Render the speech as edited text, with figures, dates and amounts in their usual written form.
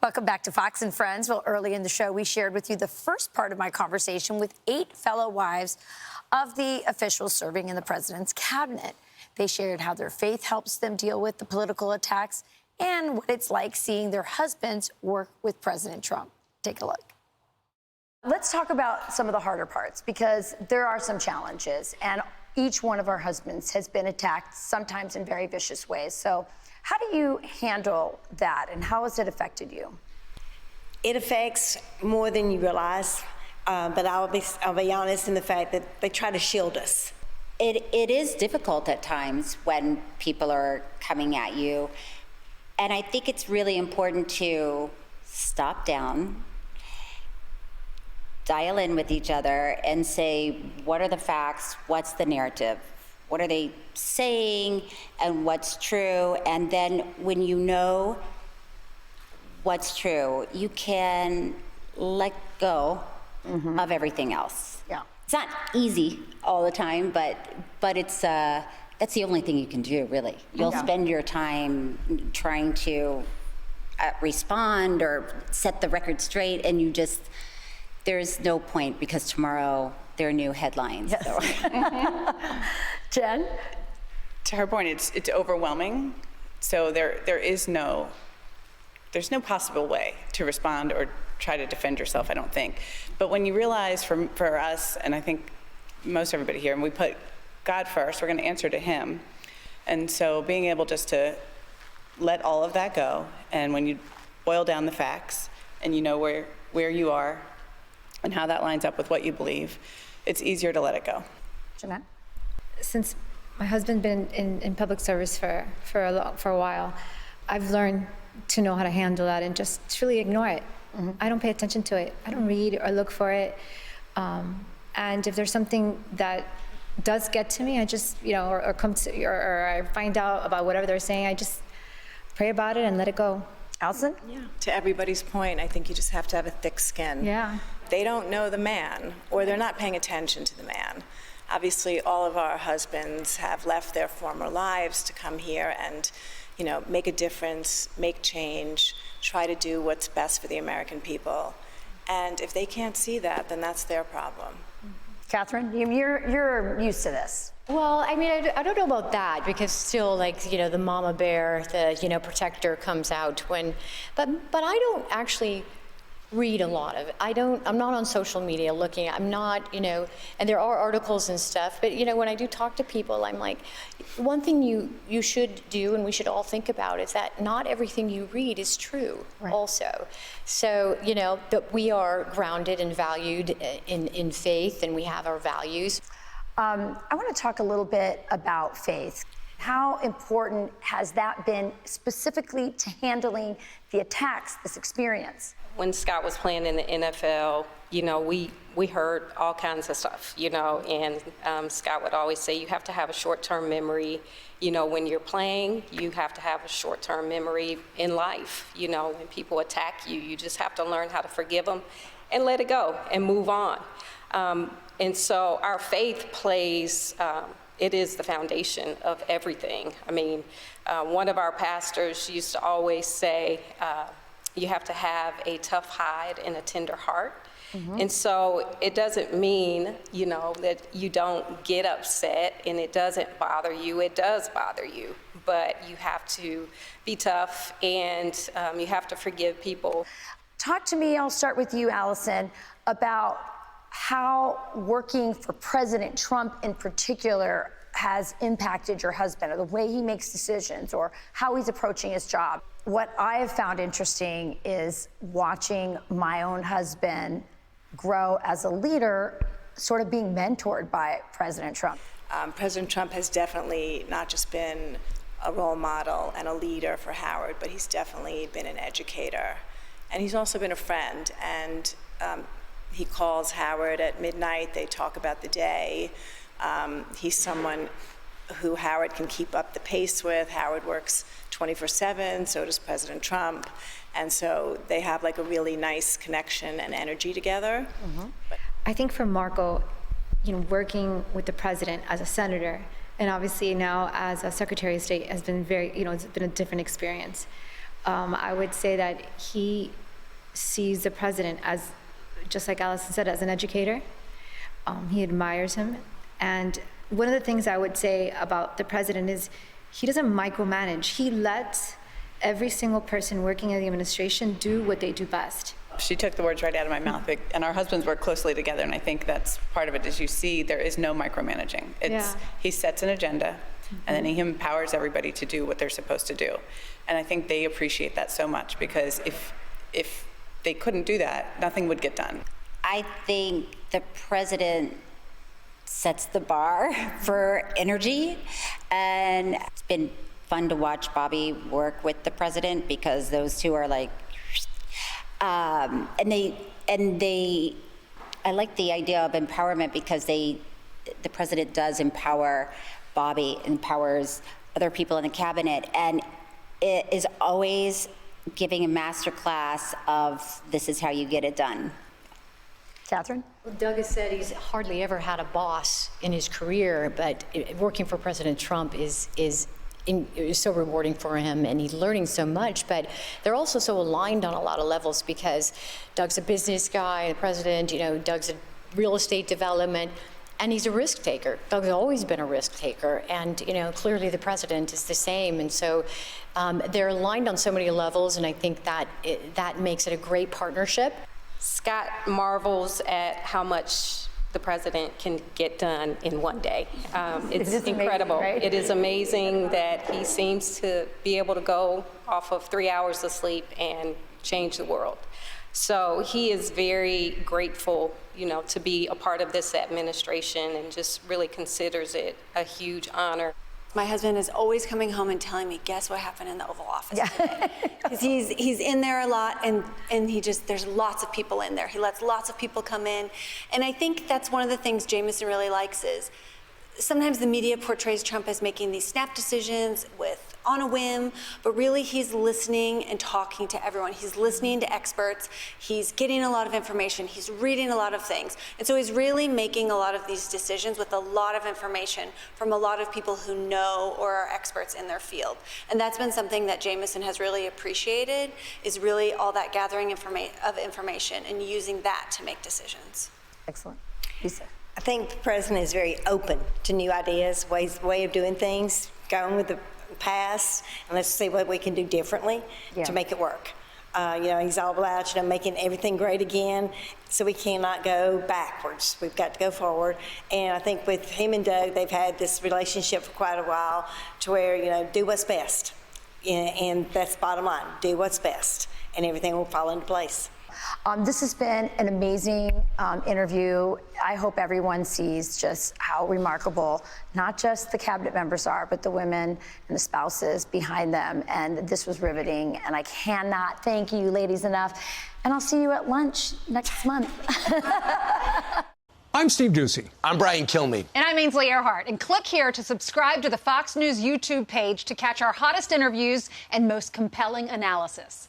Welcome back to Fox and Friends. Well, early in the show, we shared with you the first part of my conversation with 8 fellow wives of the officials serving in the president's cabinet. They shared how their faith helps them deal with the political attacks and what it's like seeing their husbands work with President Trump. Take a look. Let's talk about some of the harder parts, because there are some challenges, and each one of our husbands has been attacked, sometimes in very vicious ways. So how do you handle that, and how has it affected you? It affects more than you realize, but I'll be honest in the fact that they try to shield us. It is difficult at times when people are coming at you, and I think it's really important to stop down, dial in with each other, and say, what are the facts, what's the narrative? What are they saying and what's true? And then when you know what's true, you can let go of everything else. Yeah. It's not easy all the time, but it's that's the only thing you can do, really. You'll spend your time trying to respond or set the record straight, and there's no point, because tomorrow there are new headlines. Yes. So. Jen? To her point, it's overwhelming. So there's no possible way to respond or try to defend yourself, I don't think. But when you realize for us, and I think most everybody here, and we put God first, we're going to answer to him. And so being able just to let all of that go, and when you boil down the facts and you know where you are and how that lines up with what you believe, it's easier to let it go. Jeanette? Since my husband's been in public service for a while, I've learned to know how to handle that and just really ignore it. I don't pay attention to it. I don't read or look for it. And if there's something that does get to me, I just, or I find out about whatever they're saying, I just pray about it and let it go. Allison? Yeah. To everybody's point, I think you just have to have a thick skin. Yeah. They don't know the man, or they're not paying attention to the man. Obviously, all of our husbands have left their former lives to come here and, make a difference, make change, try to do what's best for the American people. And if they can't see that, then that's their problem. Catherine, you're used to this. Well, I mean, I don't know about that, because still, the mama bear, the, protector comes out but I don't actually read a lot of it. I'm not on social media looking, I'm not, and there are articles and stuff, but, when I do talk to people, I'm like, one thing you should do, and we should all think about, is that not everything you read is true also. So, that we are grounded and valued in faith, and we have our values. I want to talk a little bit about faith. How important has that been specifically to handling the attacks, this experience? When Scott was playing in the NFL, we heard all kinds of stuff, and Scott would always say, you have to have a short-term memory. When you're playing, you have to have a short-term memory in life. When people attack you, you just have to learn how to forgive them and let it go and move on. And so our faith plays, it is the foundation of everything. I mean, one of our pastors used to always say, you have to have a tough hide and a tender heart. And so it doesn't mean, that you don't get upset and it doesn't bother you. It does bother you, but you have to be tough, and you have to forgive people. Talk to me, I'll start with you, Allison, about how working for President Trump in particular has impacted your husband, or the way he makes decisions, or how he's approaching his job. What I have found interesting is watching my own husband grow as a leader, sort of being mentored by President Trump. President Trump has definitely not just been a role model and a leader for Howard, but he's definitely been an educator. And he's also been a friend. And he calls Howard at midnight. They talk about the day. He's someone who Howard can keep up the pace with. Howard works 24/7, so does President Trump. And so they have a really nice connection and energy together. I think for Marco, working with the president as a senator, and obviously now as a Secretary of State, has been it's been a different experience. I would say that he sees the president as, just like Allison said, as an educator. He admires him. And one of the things I would say about the president is he doesn't micromanage. He lets every single person working in the administration do what they do best. She took the words right out of my mouth. And our husbands work closely together, and I think that's part of it. As you see, there is no micromanaging. He sets an agenda, and then he empowers everybody to do what they're supposed to do. And I think they appreciate that so much, because if they couldn't do that, nothing would get done. I think the president sets the bar for energy, and it's been fun to watch Bobby work with the president, because those two are like, and they, I like the idea of empowerment, because the president does empower Bobby, empowers other people in the cabinet, and it is always giving a master class of this is how you get it done. Catherine? Doug has said he's hardly ever had a boss in his career, but working for President Trump is so rewarding for him, and he's learning so much. But they're also so aligned on a lot of levels, because Doug's a business guy, the president, Doug's a real estate development, and he's a risk taker. Doug's always been a risk taker, and clearly the president is the same. And so they're aligned on so many levels, and I think that that makes it a great partnership. Scott marvels at how much the president can get done in one day. It's incredible. Amazing, right? It is amazing that he seems to be able to go off of 3 hours of sleep and change the world. So he is very grateful, to be a part of this administration, and just really considers it a huge honor. My husband is always coming home and telling me, guess what happened in the Oval Office today? Because he's in there a lot, and there's lots of people in there. He lets lots of people come in. And I think that's one of the things Jameson really likes is sometimes the media portrays Trump as making these snap decisions on a whim, but really he's listening and talking to everyone. He's listening to experts. He's getting a lot of information. He's reading a lot of things. And so he's really making a lot of these decisions with a lot of information from a lot of people who know or are experts in their field. And that's been something that Jameson has really appreciated, is really all that gathering of information and using that to make decisions. Excellent. Lisa? I think the president is very open to new ideas, way of doing things, going with the past, and let's see what we can do differently to make it work. He's all about, making everything great again, so we cannot go backwards. We've got to go forward. And I think with him and Doug, they've had this relationship for quite a while, to where, do what's best. And that's bottom line, do what's best, and everything will fall into place. This has been an amazing interview. I hope everyone sees just how remarkable not just the cabinet members are, but the women and the spouses behind them. And this was riveting, and I cannot thank you ladies enough. And I'll see you at lunch next month. I'm Steve Doocy. I'm Brian Kilmeade. And I'm Ainsley Earhart. And click here to subscribe to the Fox News YouTube page to catch our hottest interviews and most compelling analysis.